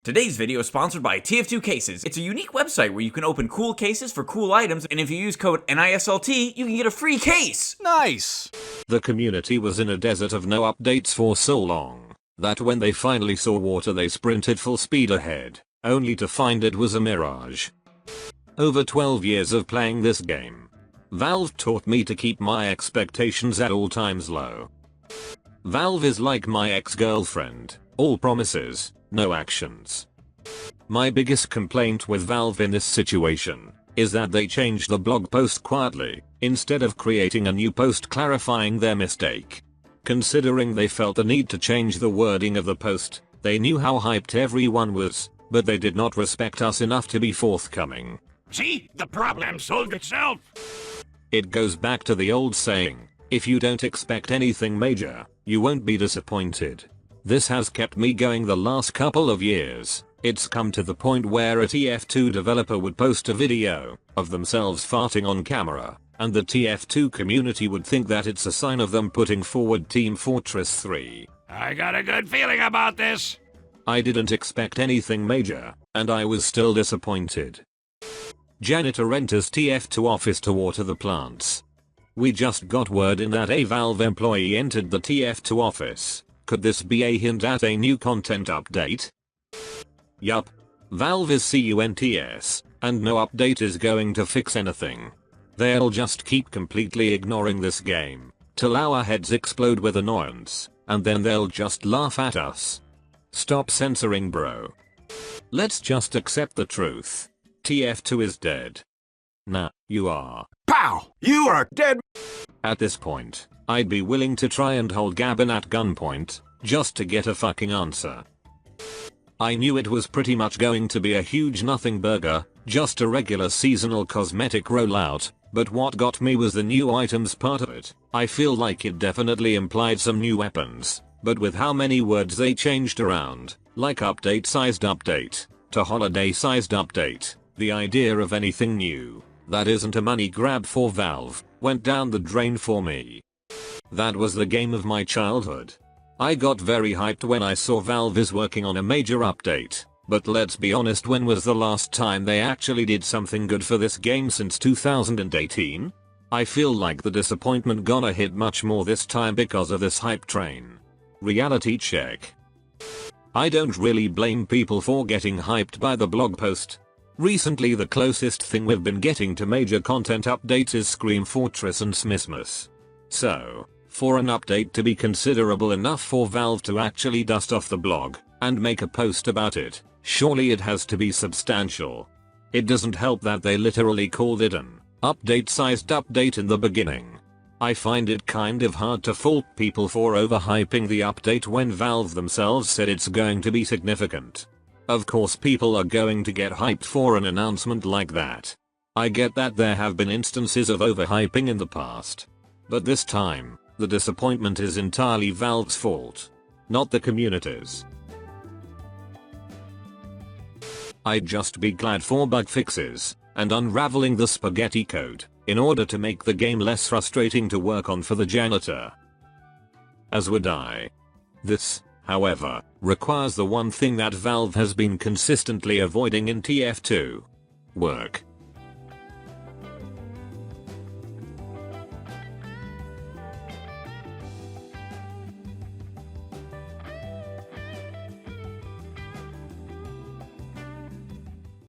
Today's video is sponsored by TF2 Cases. It's a unique website where you can open cool cases for cool items, and if you use code NISLT, you can get a free case! Nice! The community was in a desert of no updates for so long that when they finally saw water they sprinted full speed ahead, only to find it was a mirage. Over 12 years of playing this game, Valve taught me to keep my expectations at all times low. Valve is like my ex-girlfriend, all promises, no actions. My biggest complaint with Valve in this situation is that they changed the blog post quietly, instead of creating a new post clarifying their mistake. Considering they felt the need to change the wording of the post, they knew how hyped everyone was, but they did not respect us enough to be forthcoming. See? The problem solved itself! It goes back to the old saying, if you don't expect anything major, you won't be disappointed. This has kept me going the last couple of years. It's come to the point where a TF2 developer would post a video of themselves farting on camera, and the TF2 community would think that it's a sign of them putting forward Team Fortress 3. I got a good feeling about this. I didn't expect anything major, and I was still disappointed. Janitor enters TF2 office to water the plants. We just got word in that a Valve employee entered the TF2 office. Could this be a hint at a new content update? Yup. Valve is CUNTS, and no update is going to fix anything. They'll just keep completely ignoring this game, till our heads explode with annoyance, and then they'll just laugh at us. Stop censoring, bro. Let's just accept the truth. TF2 is dead. Nah, you are. Pow! You are dead! At this point, I'd be willing to try and hold Gavin at gunpoint, just to get a fucking answer. I knew it was pretty much going to be a huge nothing burger, just a regular seasonal cosmetic rollout, but what got me was the new items part of it. I feel like it definitely implied some new weapons, but with how many words they changed around, like update-sized update, to holiday-sized update, the idea of anything new that isn't a money grab for Valve went down the drain for me. That was the game of my childhood. I got very hyped when I saw Valve is working on a major update, but let's be honest, when was the last time they actually did something good for this game since 2018? I feel like the disappointment gonna hit much more this time because of this hype train. Reality check. I don't really blame people for getting hyped by the blog post. Recently the closest thing we've been getting to major content updates is Scream Fortress and Smithmas. So, for an update to be considerable enough for Valve to actually dust off the blog and make a post about it, surely it has to be substantial. It doesn't help that they literally called it an update-sized update in the beginning. I find it kind of hard to fault people for overhyping the update when Valve themselves said it's going to be significant. Of course people are going to get hyped for an announcement like that. I get that there have been instances of overhyping in the past. But this time, the disappointment is entirely Valve's fault, not the community's. I'd just be glad for bug fixes and unraveling the spaghetti code in order to make the game less frustrating to work on for the janitor. As would I. This, however, requires the one thing that Valve has been consistently avoiding in TF2. Work.